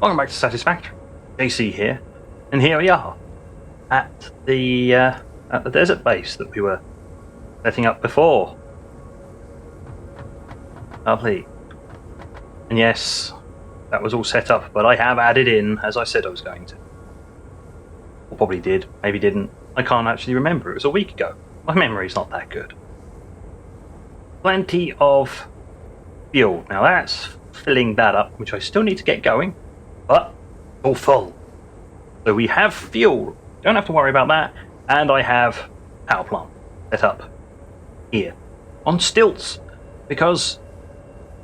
Welcome back to Satisfactory. JC here, and here we are at the desert base that we were setting up before. Lovely. And yes, that was all set up, but I have added in, as I said I was going to. Or probably did, maybe didn't. I can't actually remember. It was a week ago. My memory's not that good. Plenty of fuel. Now that's filling that up, which I still need to get going, but all full. So we have fuel. Don't have to worry about that. And I have power plant set up here on stilts because,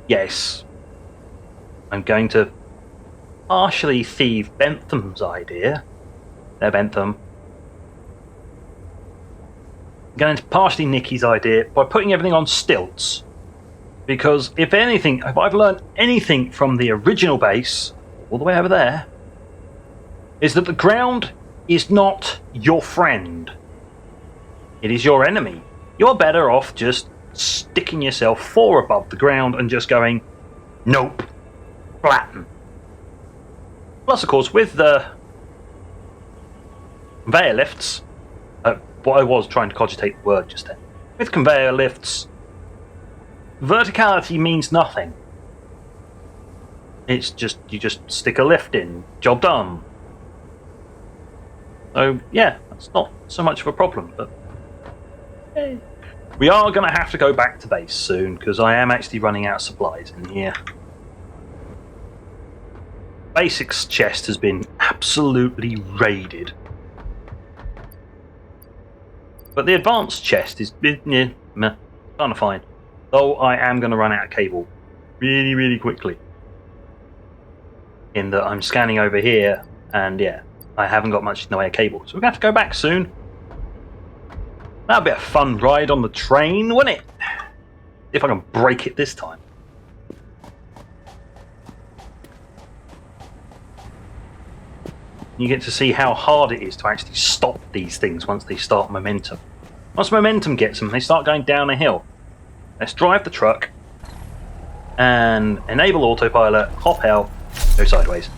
yes, I'm going to partially thieve Bentham's idea. There, Bentham. I'm going to partially Nicky's idea by putting everything on stilts. Because if anything, if I've learned anything from the original base, all the way over there, is that the ground is not your friend. It is your enemy. You're better off just sticking yourself far above the ground and just going, nope, flatten. Plus, of course, with the conveyor lifts, what I was trying to cogitate the word just then. With conveyor lifts, verticality means nothing. It's just, you just stick a lift in, job done. So, yeah, that's not so much of a problem, but we are going to have to go back to base soon, because I am actually running out of supplies in here. Basics chest has been absolutely raided. But the advanced chest is kind of fine. Though I am going to run out of cable really, really quickly. In that I'm scanning over here, and yeah, I haven't got much in the way of cable. So we're going to have to go back soon. That'll be a fun ride on the train, wouldn't it? If I can break it this time. You get to see how hard it is to actually stop these things once they start momentum. Once momentum gets them, they start going down a hill. Let's drive the truck and enable autopilot, hop out, go sideways.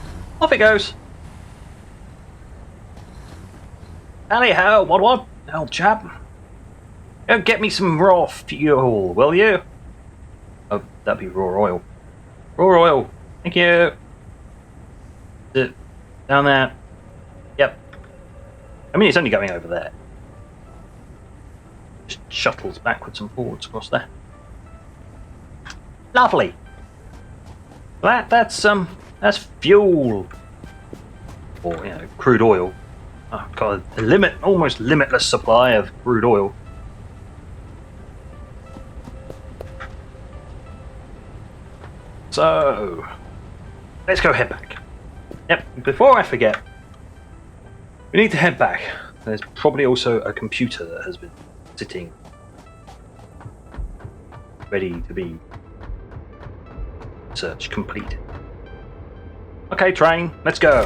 Off it goes. Tally-ho, what, old chap? Go get me some raw fuel, will you? Oh, that'd be raw oil. Raw oil, thank you. Down there. Yep. I mean, it's only going over there. Just shuttles backwards and forwards across there. Lovely. That's fuel, or crude oil. Oh, got a almost limitless supply of crude oil. So let's go head back. Yep. Before I forget, we need to head back. There's probably also a computer that has been sitting ready to be search complete. Okay, train, let's go.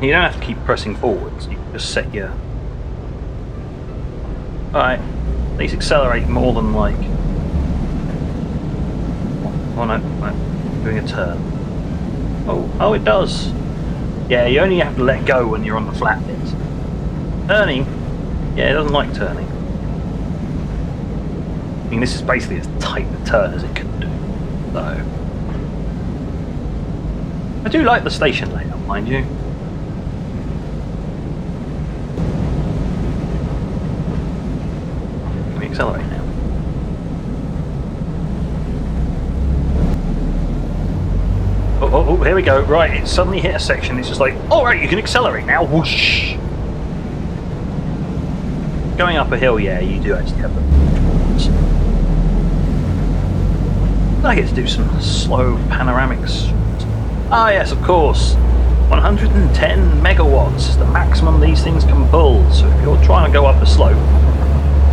You don't have to keep pressing forwards, you can just set your... Alright, these accelerate more than like... Oh no, I'm doing a turn. Oh, it does. Yeah, you only have to let go when you're on the flat bit. Turning, yeah, it doesn't like turning. I mean, this is basically as tight a turn as it can do, though. I do like the station layout, mind you. Can we accelerate now? Oh, here we go. Right, it suddenly hit a section. It's just like, alright, you can accelerate now. Whoosh! Going up a hill, yeah, you do actually have the... I get to do some slow panoramics. Ah yes, of course. 110 megawatts is the maximum these things can pull. So if you're trying to go up a slope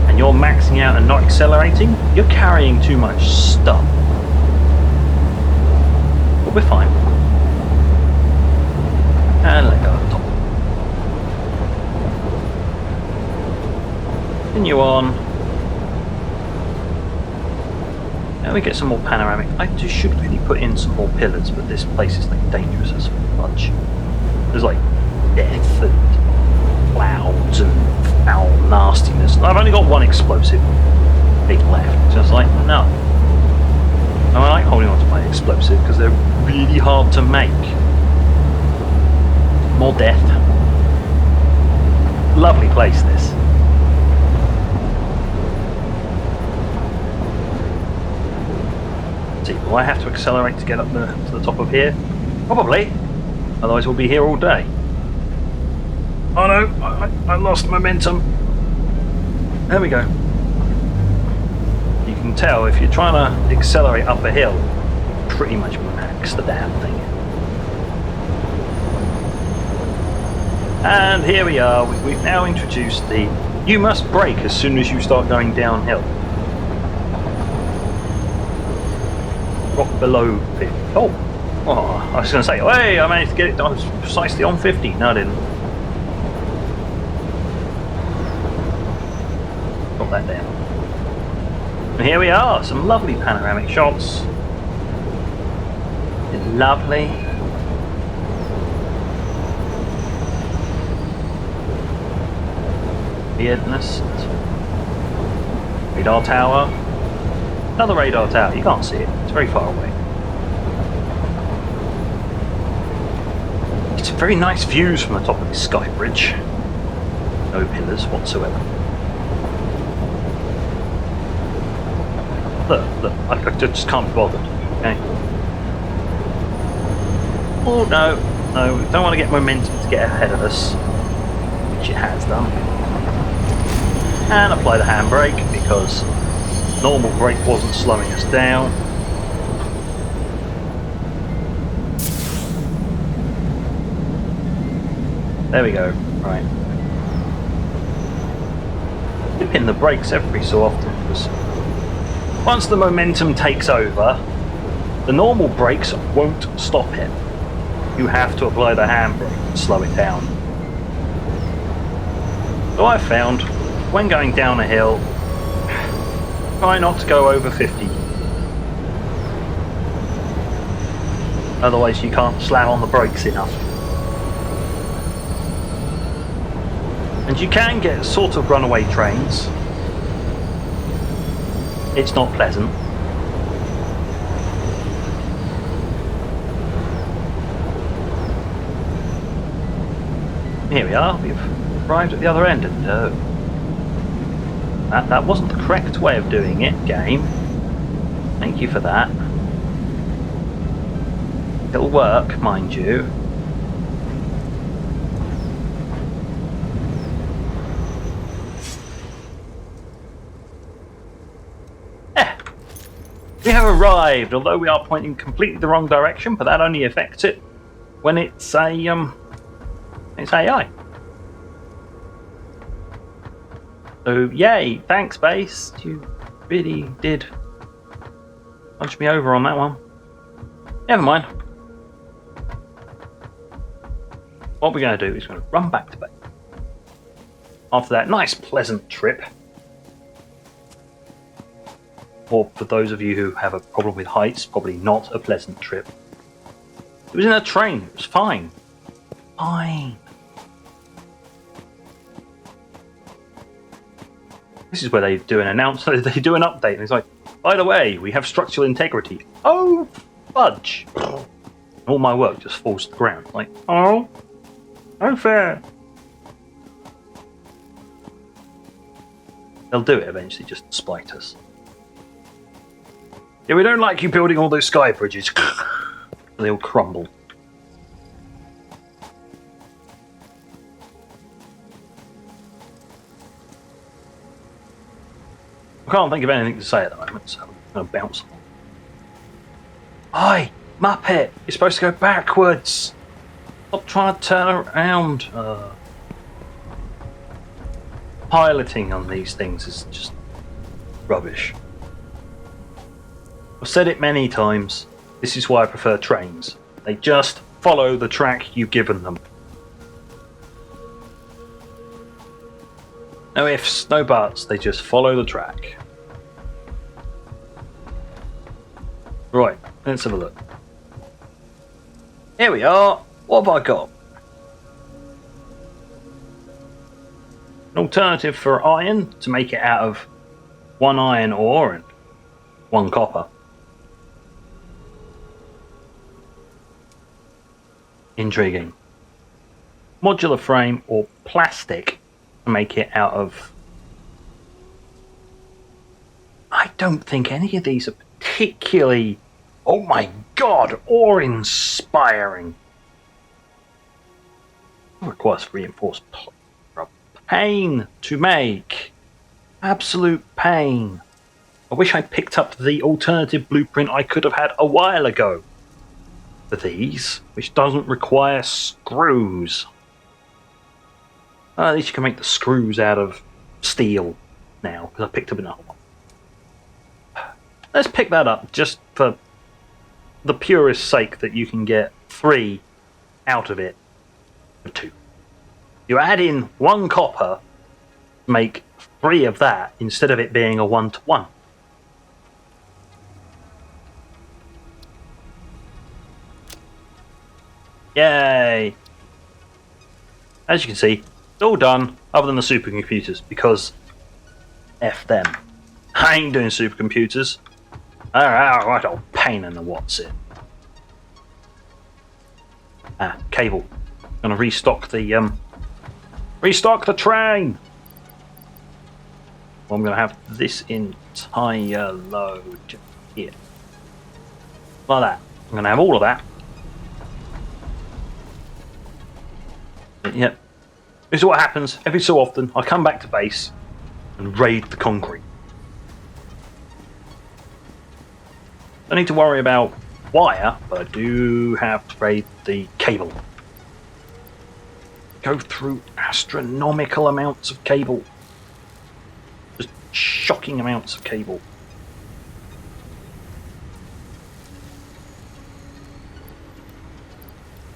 and you're maxing out and not accelerating, you're carrying too much stuff. But we're fine. And let go at the top. Continue on. Now we get some more panoramic. I just should really put in some more pillars, but this place is like dangerous as fudge. There's like death and clouds and foul nastiness. I've only got one explosive big left, so it's like, no. I like holding on to my explosive because they're really hard to make. More death. Lovely place, this. See, will I have to accelerate to get up to the top of here? Probably. Otherwise we'll be here all day. Oh no, I lost momentum. There we go. You can tell if you're trying to accelerate up a hill, pretty much max the damn thing. And here we are. We've now introduced the you must brake as soon as you start going downhill. Drop below 50. Oh, I was going to say, hey, I managed to get it done precisely on 50. No, I didn't. Drop that down. And here we are, some lovely panoramic shots. It's lovely. Weirdness. Radar tower. Another radar tower. You can't see it. It's very far away. It's very nice views from the top of this sky bridge. No pillars whatsoever. Look, I just can't be bothered. Okay. Oh no, we don't want to get momentum to get ahead of us, which it has done. And apply the handbrake because normal brake wasn't slowing us down. There we go. Right. Dipping the brakes every so often because once the momentum takes over, the normal brakes won't stop it. You have to apply the handbrake and slow it down. So I've found when going down a hill, try not to go over 50. Otherwise you can't slam on the brakes enough. And you can get sort of runaway trains. It's not pleasant. Here we are, we've arrived at the other end, and that wasn't the correct way of doing it, game. Thank you for that. It'll work, mind you. We have arrived, although we are pointing completely the wrong direction, but that only affects it when it's it's AI. So yay, thanks base. You really did punch me over on that one. Never mind. What we're going to do is going to run back to base. After that nice pleasant trip. Or for those of you who have a problem with heights, probably not a pleasant trip. It was in a train, it was fine. Fine. This is where they do an announcement, they do an update, and it's like, by the way, we have structural integrity. Oh, fudge. All my work just falls to the ground. Like, oh, unfair. They'll do it eventually, just to spite us. Yeah, we don't like you building all those sky bridges. They'll crumble. I can't think of anything to say at the moment, so I'm going to bounce on. Hi, Muppet! You're supposed to go backwards! Stop trying to turn around. Piloting on these things is just rubbish. I've said it many times. This is why I prefer trains. They just follow the track you've given them. No ifs, no buts, they just follow the track. Let's have a look. Here we are. What have I got? An alternative for iron to make it out of 1 iron ore and 1 copper. Intriguing. Modular frame or plastic to make it out of... I don't think any of these are particularly... Oh my god, awe-inspiring. It requires reinforced pain to make. Absolute pain. I wish I picked up the alternative blueprint I could have had a while ago for these, which doesn't require screws. At least you can make the screws out of steel now, because I picked up another one. Let's pick that up just for the purest sake that you can get 3 out of it for 2. You add in 1 copper, make 3 of that instead of it being a 1-to-1. Yay! As you can see, it's all done other than the supercomputers, because F them. I ain't doing supercomputers. Right, old pain in the what's it. Cable. Gonna restock the train. Well, I'm gonna have this entire load here, like that. I'm gonna have all of that. Yep. This is what happens every so often. I come back to base and raid the concrete. I need to worry about wire, but I do have to raid the cable. Go through astronomical amounts of cable. Just shocking amounts of cable.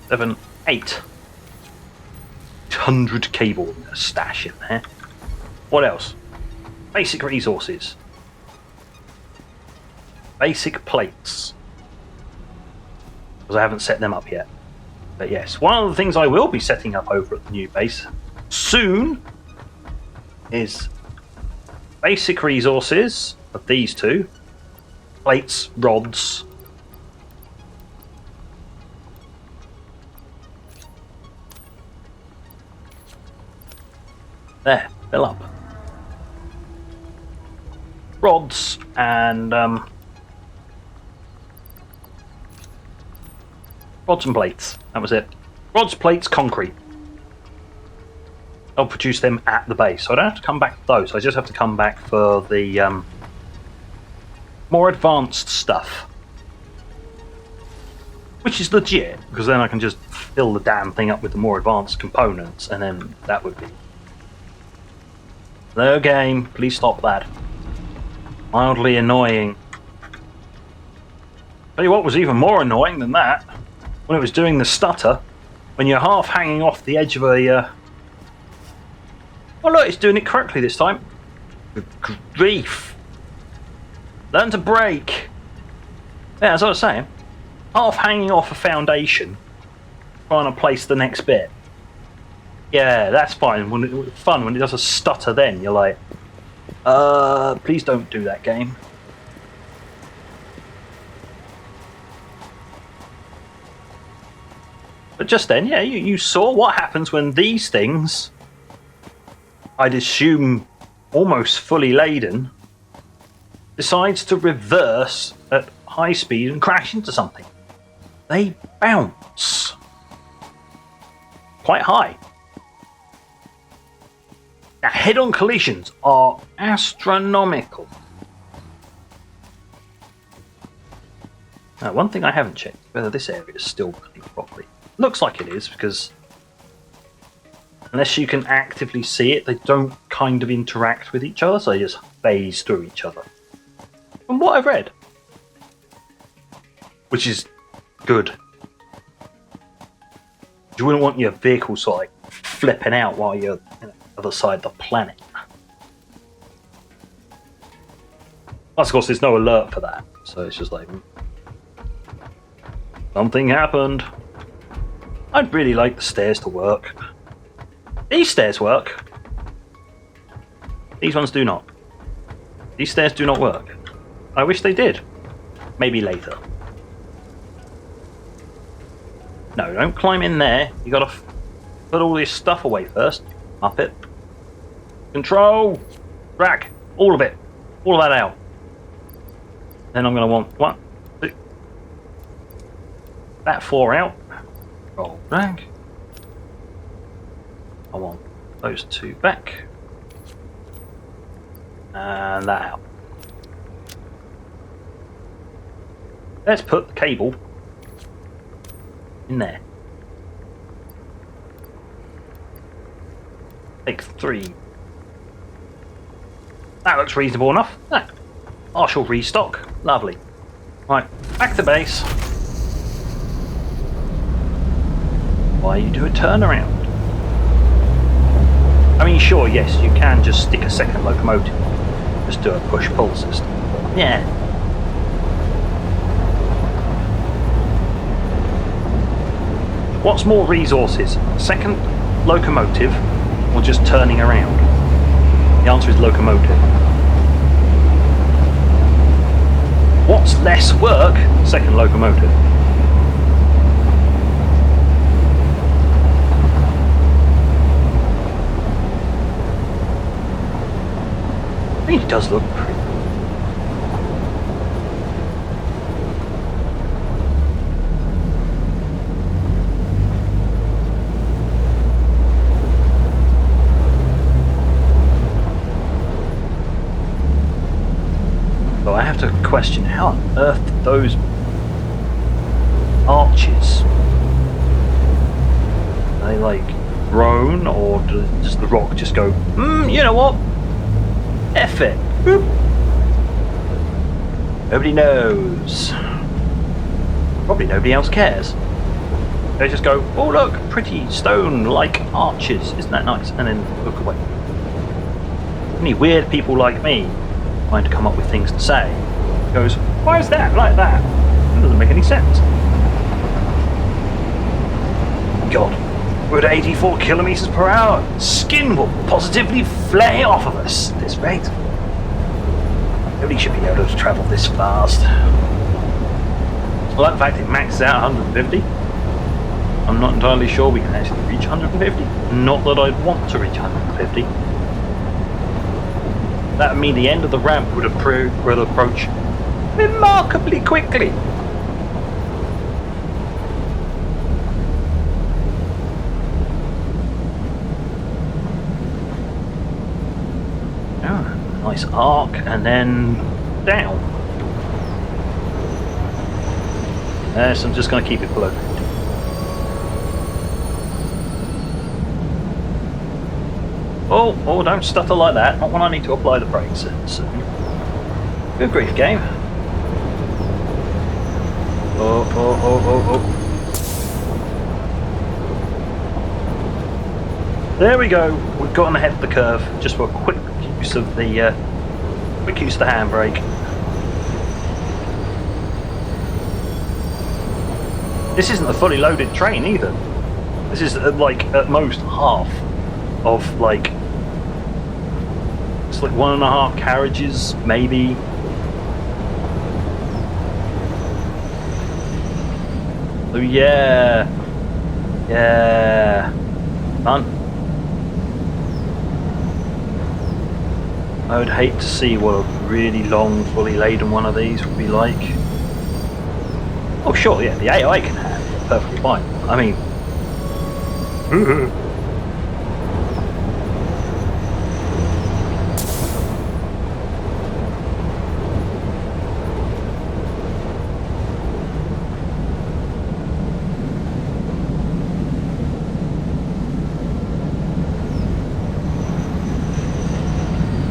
Seven, 800 cable stash in there. What else? Basic resources. Basic plates. Because I haven't set them up yet. But yes, one of the things I will be setting up over at the new base soon is basic resources of these 2. Plates, rods. There, fill up. Rods and rods and plates. That was it. Rods, plates, concrete. I'll produce them at the base, so I don't have to come back for those. I just have to come back for the more advanced stuff, which is legit, because then I can just fill the damn thing up with the more advanced components, and then that would be... No game, please stop that. Mildly annoying. Tell you what was even more annoying than that, when it was doing the stutter, when you're half hanging off the edge of a... Oh look, it's doing it correctly this time. Good grief. Learn to brake. Yeah, as I was saying, half hanging off a foundation, trying to place the next bit. Yeah, that's fine. When it's fun when it does a stutter, then you're like, please don't do that, game. But just then, yeah, you saw what happens when these things, I'd assume almost fully laden, decides to reverse at high speed and crash into something. They bounce quite high. Now, head-on collisions are astronomical. Now, one thing I haven't checked, whether this area is still running properly. Looks like it is, because unless you can actively see it, they don't kind of interact with each other, so they just phase through each other. From what I've read. Which is good. You wouldn't want your vehicle sort of like flipping out while you're on the other side of the planet. Plus, of course, there's no alert for that, so it's just like... Something happened. I'd really like the stairs to work. These stairs work. These ones do not. These stairs do not work. I wish they did. Maybe later. No, don't climb in there. You gotta put all this stuff away first. Up it. Control! Drag! All of it. All of that out. Then I'm gonna want 1, 2. That 4 out. Roll drag. I want those 2 back. And that out. Let's put the cable in there. Take 3. That looks reasonable enough. Ah, I shall restock. Lovely. Right, back to base. Why you do a turnaround? I mean, sure, yes, you can just stick a second locomotive. Just do a push-pull system. Yeah. What's more resources? Second locomotive or just turning around? The answer is locomotive. What's less work? Second locomotive. I mean, it does look pretty. So I have to question how on earth did those arches, are they like grown, or does the rock just go, you know what? F it. Boop. Nobody knows. Probably nobody else cares. They just go, oh look, pretty stone-like arches. Isn't that nice? And then look away. Only weird people like me trying to come up with things to say. Goes, why is that like that? It doesn't make any sense. God. We're at 84 kilometers per hour. Skin will positively flay off of us at this rate. Nobody should be able to travel this fast. Well, in fact, it maxes out 150. I'm not entirely sure we can actually reach 150. Not that I'd want to reach 150. That would mean the end of the ramp would approach remarkably quickly. Nice arc, and then down. So I'm just going to keep it below 50. Oh, don't stutter like that. Not when I need to apply the brakes soon. Good grief, game. Oh. There we go. We've gotten ahead of the curve just for a quick use of the handbrake. This isn't a fully loaded train either. This is like at most half of like, it's like 1.5 carriages maybe. Oh yeah, fun. I would hate to see what a really long, fully laden one of these would be like. Oh sure, yeah, the AI can handle it perfectly fine. I mean...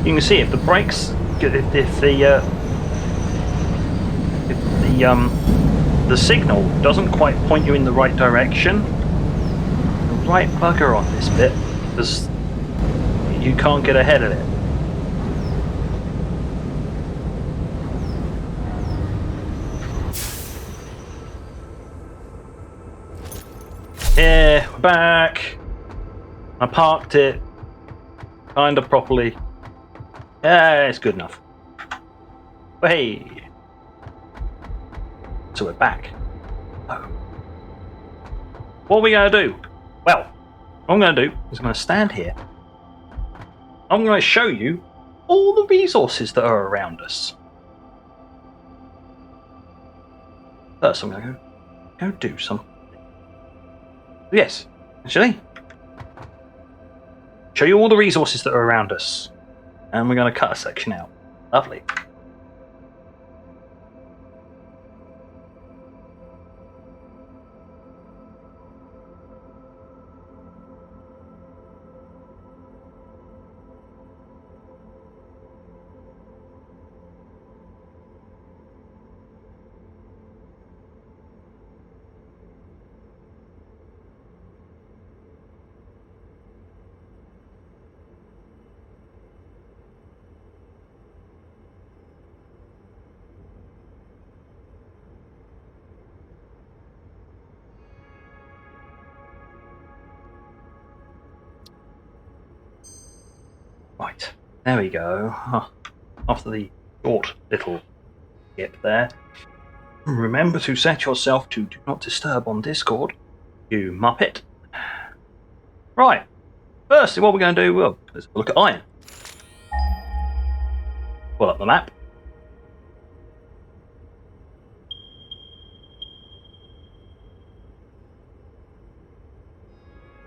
You can see if the brakes, if the signal doesn't quite point you in the right direction, the right bugger on this bit, because you can't get ahead of it. Yeah, we're back. I parked it kind of properly. Yeah, it's good enough. But hey. So we're back. Oh. What are we going to do? Well, what I'm going to do is I'm going to stand here. I'm going to show you all the resources that are around us. First, I'm going to go do something. Yes, actually. Show you all the resources that are around us. And we're going to cut a section out. Lovely. Right, there we go. After the short little skip there. Remember to set yourself to do not disturb on Discord, you muppet. Right, firstly what we're going to do, well, let's look at iron. Pull up the map.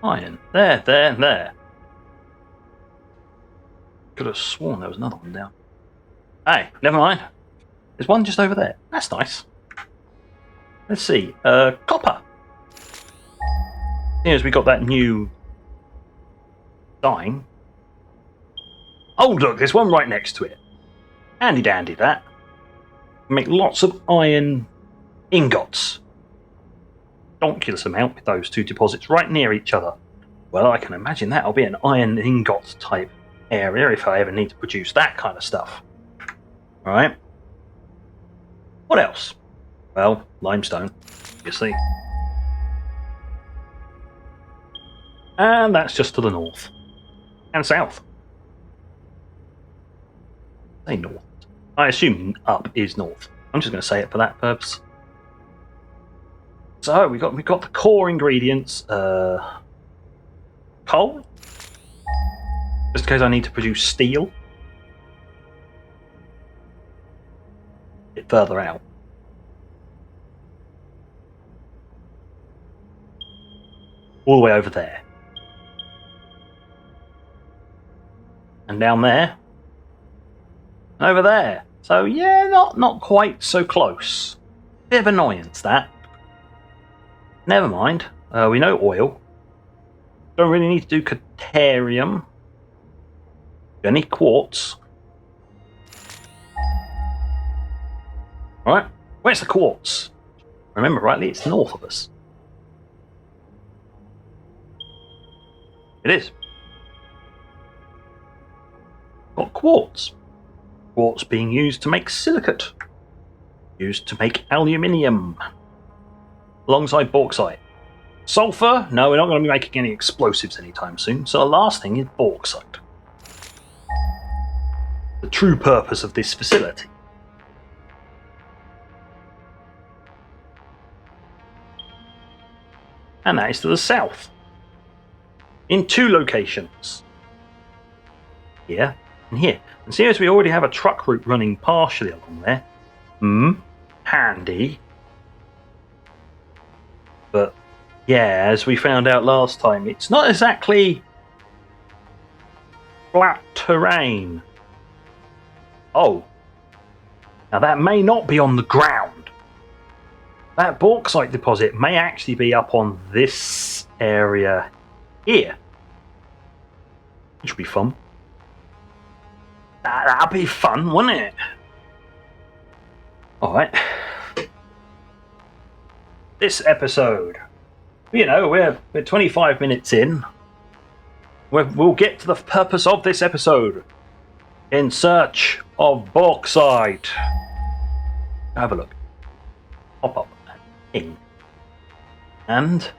Iron, there, there, there. Could have sworn there was another one down. Hey, never mind. There's one just over there. That's nice. Let's see. Copper. Here's we got that new sign. Oh, look, there's one right next to it. Handy dandy, that. Make lots of iron ingots. Donkulous amount with those two deposits right near each other. Well, I can imagine that'll be an iron ingot type area if I ever need to produce that kind of stuff. Alright. What else? Well, limestone, obviously. And that's just to the north. And south. Say north. I assume up is north. I'm just going to say it for that purpose. So we got the core ingredients. Coal. Just in case I need to produce steel. A bit further out. All the way over there. And down there. And over there. So yeah, not quite so close. Bit of annoyance, that. Never mind. We know oil. Don't really need to do caterium. Do I need quartz? Alright, where's the quartz? Remember rightly, it's north of us. It is. Got quartz. Quartz being used to make silicate. Used to make aluminium. Alongside bauxite. Sulfur? No, we're not going to be making any explosives anytime soon. So the last thing is bauxite. The true purpose of this facility. And that is to the south. In two locations. Here and here. And see, as we already have a truck route running partially along there. Handy. But yeah, as we found out last time, it's not exactly flat terrain. Oh. Now that may not be on the ground. That bauxite deposit may actually be up on this area here. Which would be fun. That'd be fun, wouldn't it? Alright. This episode. You know, we're 25 minutes in. We'll get to the purpose of this episode. In search of bauxite. Have a look. Pop up. Ping. And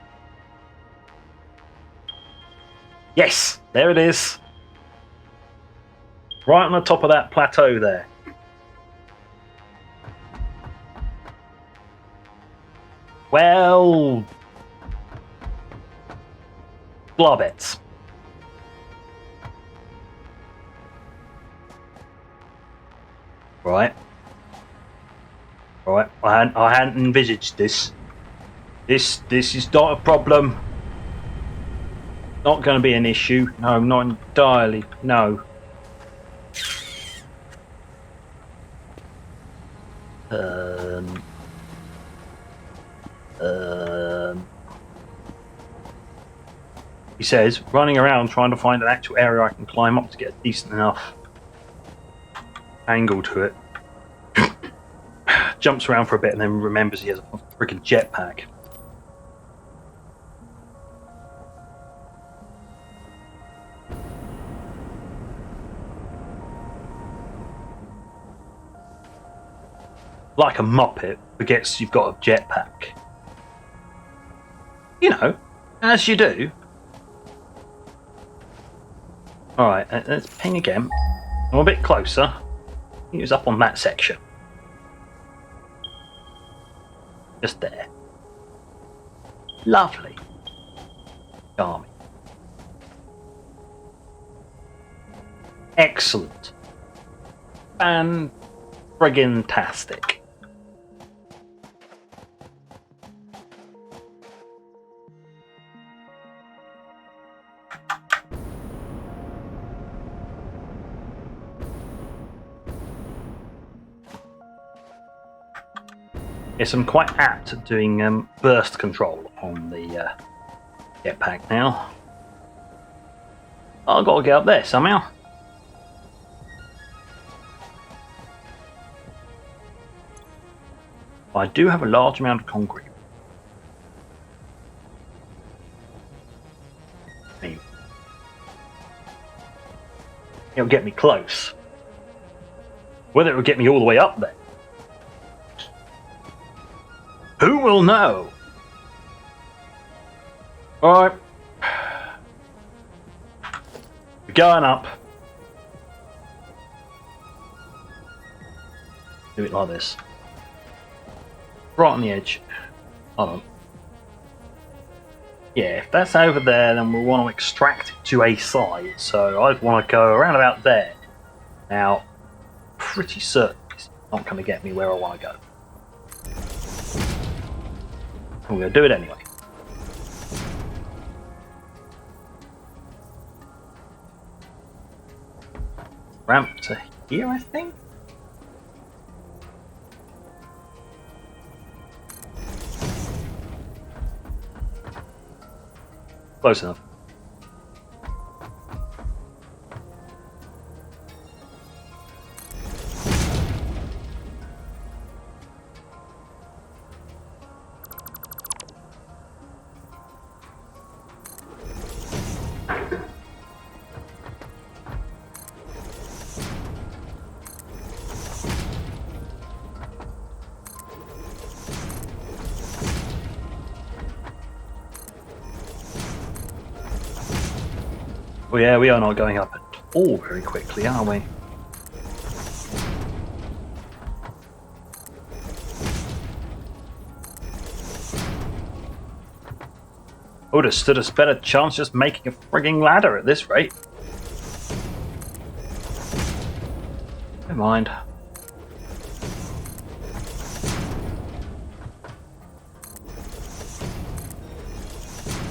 Yes, there it is. Right on the top of that plateau there. Well, globbits. Right. Right. I hadn't envisaged this. This is not a problem. Not going to be an issue. No, not entirely. No. He says, running around trying to find an actual area I can climb up to get a decent enough angle to it. Jumps around for a bit and then remembers he has a freaking jetpack. Like a muppet, forgets you've got a jetpack. You know, as you do. Alright, let's ping again. I'm a bit closer. He was up on that section. Just there. Lovely. Charming. Excellent. Fan-friggin-tastic. Yes, I'm quite apt at doing burst control on the jetpack now. I've got to get up there somehow. I do have a large amount of concrete. It'll get me close. Whether it will get me all the way up there, who will know? Alright. We're going up. Do it like this. Right on the edge. Hold on. Yeah, if that's over there, then we'll want to extract it to a side. So I'd want to go around about there. Now, pretty certain it's not going to get me where I want to go. I'm going to do it anyway. Ramp to here, I think? Close enough. Well, yeah, we are not going up at all very quickly, are we? I would have stood a better chance just making a frigging ladder at this rate. Never mind.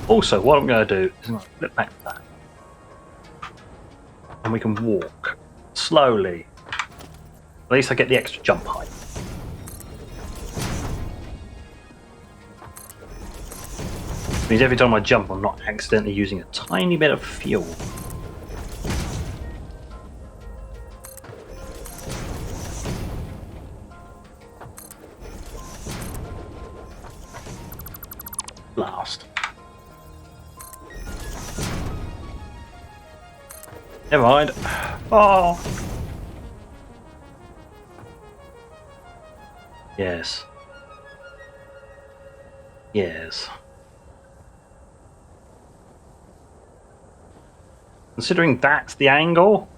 Also, what I'm going to do is I'm going to flip back to that. And we can walk slowly. At least I get the extra jump height. Means every time I jump, I'm not accidentally using a tiny bit of fuel. Blast. Never mind. Oh. Yes. Yes. Considering that's the angle.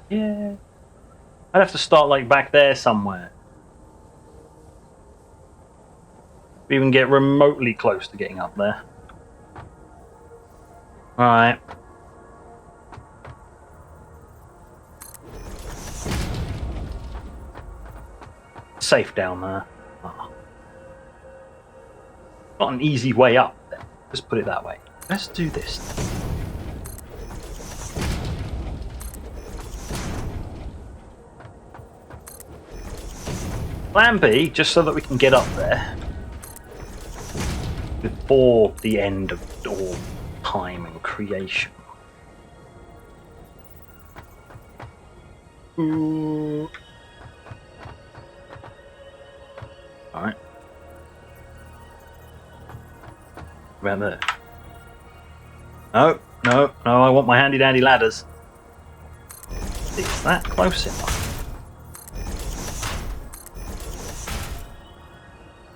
Yeah. I'd have to start like back there somewhere. Even get remotely close to getting up there. Alright. Safe down there. Oh. Not an easy way up then. Let's put it that way. Let's do this. Plan B, just so that we can get up there before the end of all time and creation. Alright. Around there. No, no, no, I want my handy dandy ladders. Is that close enough?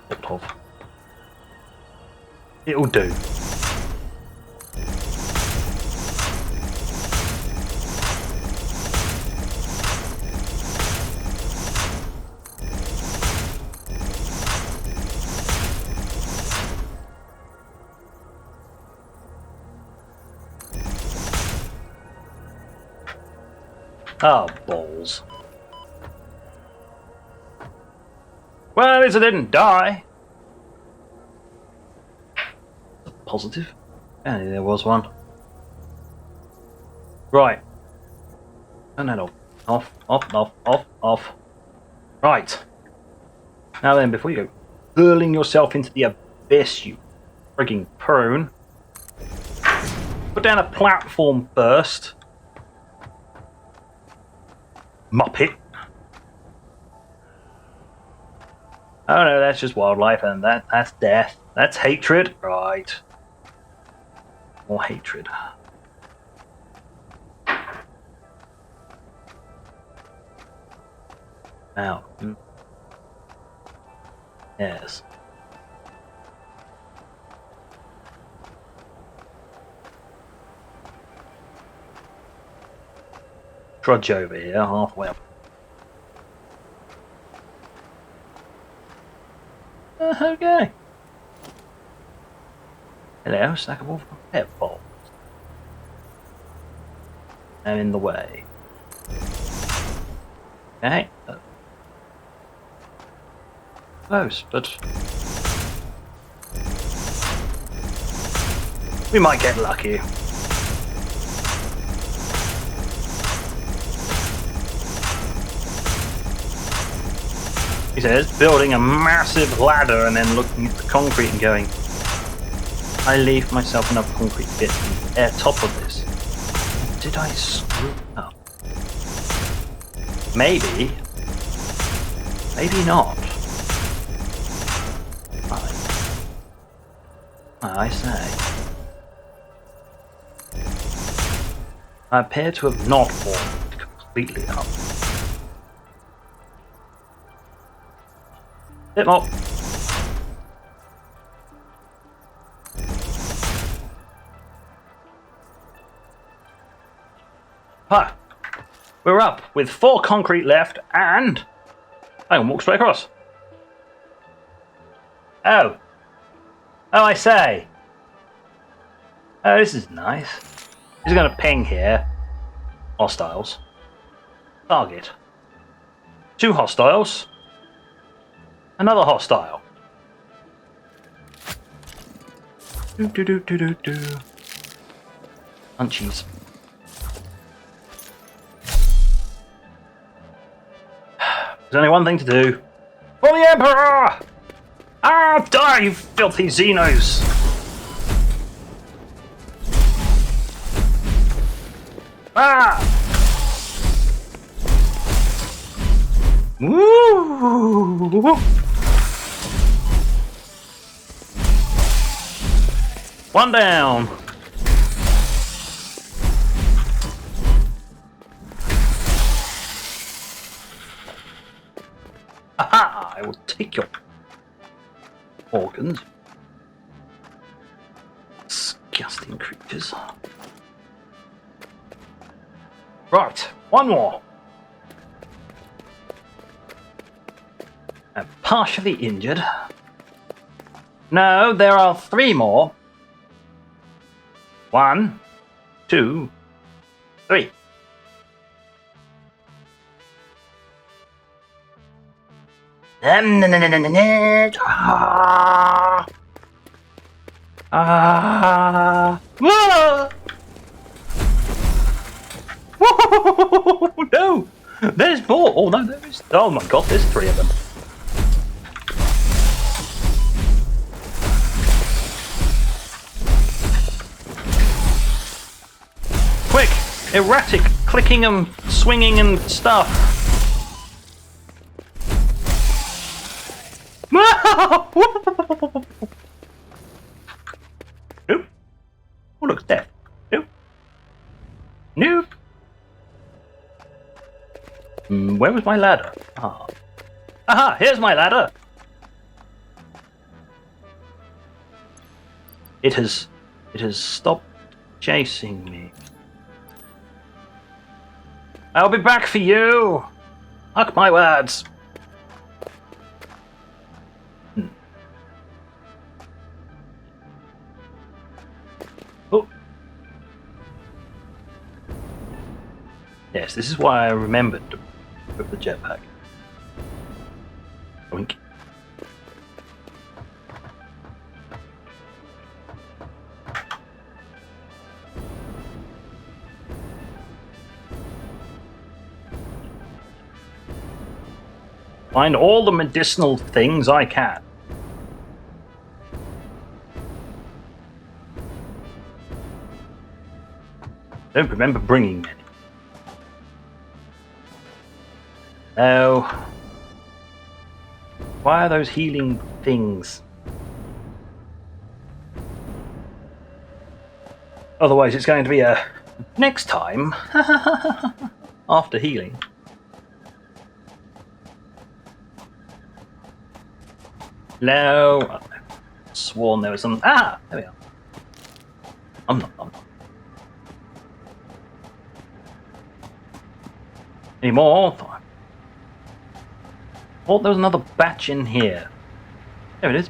Sort of. It'll do. Oh, balls. Well, at least I didn't die. Positive. And there was one. Right. Turn that off. Off, off, off, off, off. Right. Now then, before you go hurling yourself into the abyss, you frigging prune, put down a platform first. Muppet. Oh no, that's just wildlife, and that's death. That's hatred. Right. More hatred. Now. Yes. Trudge over here, halfway up. Okay. Hello, snackable pet balls. I'm in the way. Okay. Close, but we might get lucky. He says, building a massive ladder and then looking at the concrete and going, I leave myself enough concrete to get to the top of this. Did I screw up? Maybe. Maybe not. I say. I appear to have not warmed completely up. Bit more. Huh. We're up with 4 concrete left and I can walk straight across. Oh. Oh, I say. Oh, this is nice. He's going to ping here. Hostiles. Target. 2 hostiles. Another hostile. Do do do do do do. Munchies. There's only one thing to do. For the Emperor! Ah, die, you filthy Xenos! Ah! Woo! One down. Aha! I will take your organs. Disgusting creatures. Right, one more. I'm partially injured. No, there are 3 more. 1, 2, 3. No! There's more! Oh no, there is. Oh my god, there's 3 of them. Quick! Erratic clicking and swinging and stuff. Nope. Oh look, death. Nope. Nope. Where was my ladder? Ah. Aha! Here's my ladder! It has stopped chasing me. I'll be back for you! Mark my words! Oh. Yes, this is why I remembered to put the jetpack. Oink. Find all the medicinal things I can. Don't remember bringing any. No. Why are those healing things? Otherwise it's going to be a next time after healing. No. I've sworn there was some. Ah! There we are. I'm not. Any more? Oh, there was another batch in here. There it is.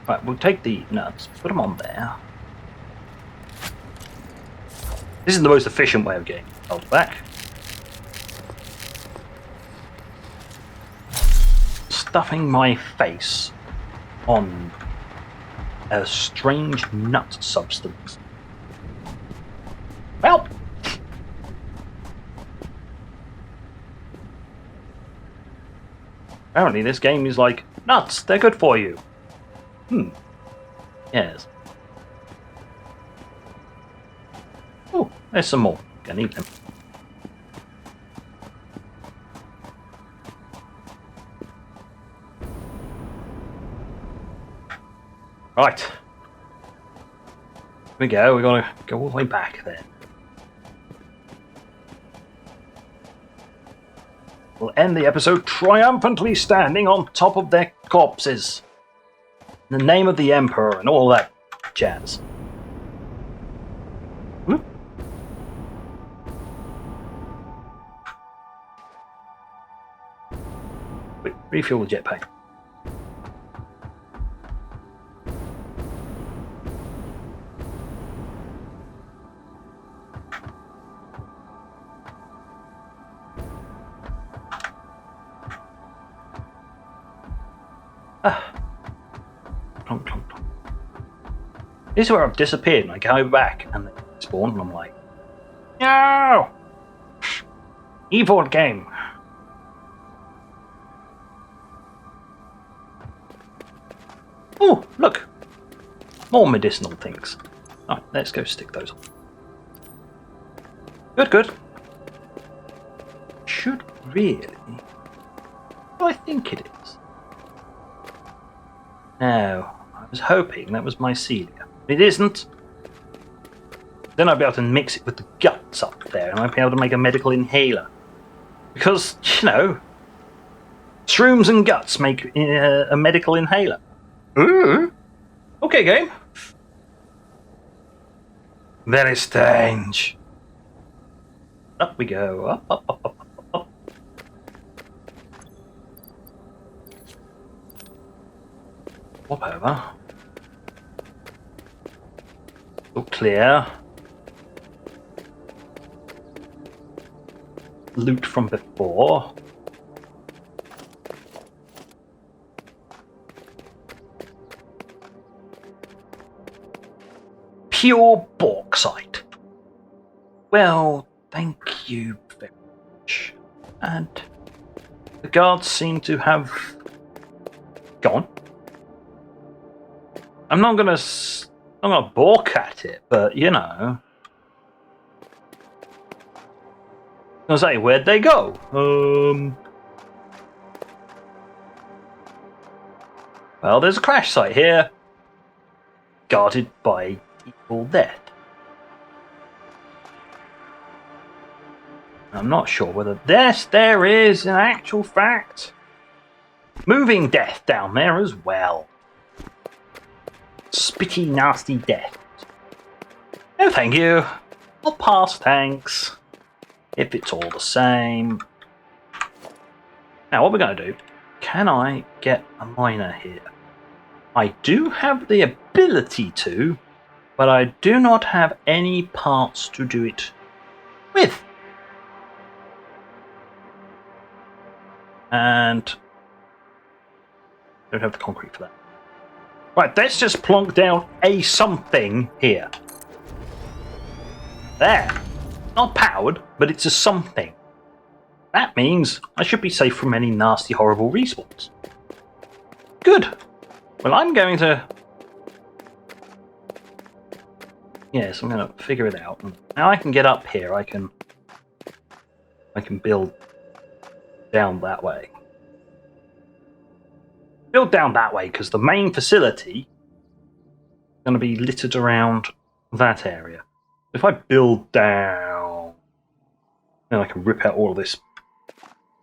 Right, we'll take the nuts, put them on there. This is the most efficient way of getting health back. Stuffing my face on a strange nut substance. Well, apparently this game is like, nuts, they're good for you. Yes. Oh, there's some more. Gonna need them. Right. Here we go. We're gonna go all the way back then. We'll end the episode triumphantly standing on top of their corpses. In the name of the Emperor and all that jazz. Whoop. Wait, refuel the jetpack. Clunk, clunk, clunk. This is where I've disappeared and I go back and they spawn and I'm like, no! Evil game. Oh, look! More medicinal things. Alright, let's go stick those on. Good, good. Should really... Well, I think it is. No, I was hoping that was mycelia. It isn't. Then I'd be able to mix it with the guts up there and I'd be able to make a medical inhaler. Because, you know, shrooms and guts make a medical inhaler. Ooh. Okay, game. Very strange. Up we go. Up, up, up, up, up, up. Whatever. All clear. Loot from before. Pure bauxite. Well, thank you very much. And the guards seem to have gone. I'm not gonna balk at it, but you know. I was say, where'd they go? Well, there's a crash site here, guarded by evil death. I'm not sure whether there is, in actual fact, moving death down there as well. Spitty, nasty death. No, thank you. I'll pass, thanks. If it's all the same. Now, what we're going to do, can I get a miner here? I do have the ability to, but I do not have any parts to do it with. And don't have the concrete for that. Right, let's just plonk down a something here. There. Not powered, but it's a something. That means I should be safe from any nasty, horrible respawns. Good. Well, I'm going to... Yes, I'm going to figure it out. Now I can get up here. I can build down that way. Build down that way, because the main facility is going to be littered around that area. If I build down, then I can rip out all of this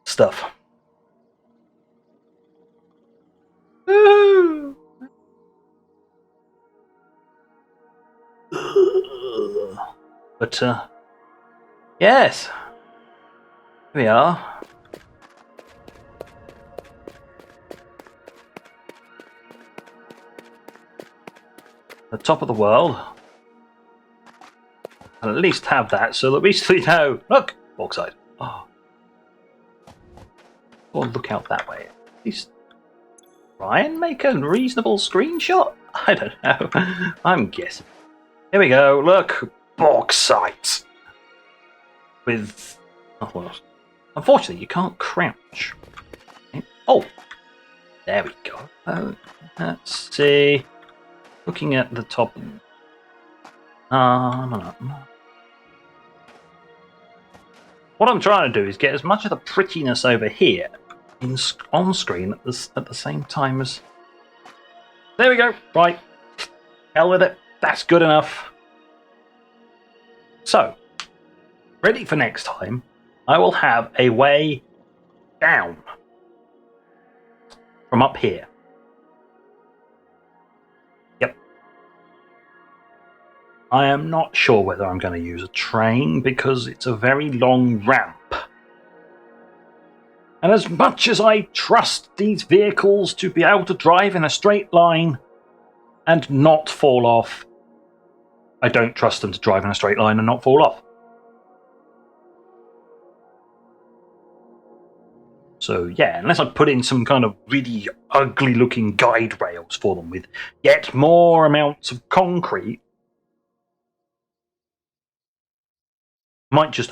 stuff. Ooh. But, yes. Here we are. The top of the world. I'll at least have that so that we know. Look! Bauxite. Oh. Or look out that way. At least try and make a reasonable screenshot? I don't know. I'm guessing. Here we go. Look. Bauxite. With nothing else. Unfortunately, you can't crouch. Oh! There we go. Oh, let's see. Looking at the top. No. What I'm trying to do is get as much of the prettiness over here on screen at the same time as... There we go. Right. Hell with it. That's good enough. So, ready for next time, I will have a way down from up here. Yep. I am not sure whether I'm going to use a train because it's a very long ramp. And as much as I trust these vehicles to be able to drive in a straight line and not fall off, I don't trust them to drive in a straight line and not fall off. So yeah, unless I put in some kind of really ugly looking guide rails for them with yet more amounts of concrete, might just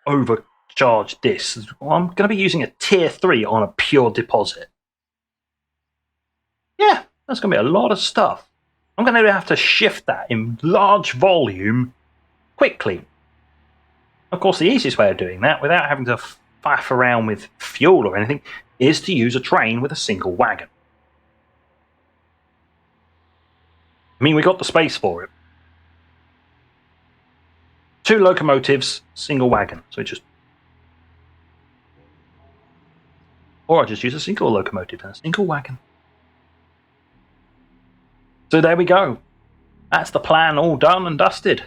overcharge this. Well, I'm going to be using a tier 3 on a pure deposit. Yeah, that's going to be a lot of stuff. I'm going to have to shift that in large volume quickly. Of course, the easiest way of doing that, without having to faff around with fuel or anything, is to use a train with a single wagon. I mean, we got the space for it. 2 locomotives, single wagon. So just... Or I just use a single locomotive and a single wagon. So there we go. That's the plan all done and dusted.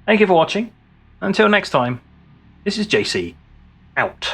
Thank you for watching. Until next time, this is JC, out.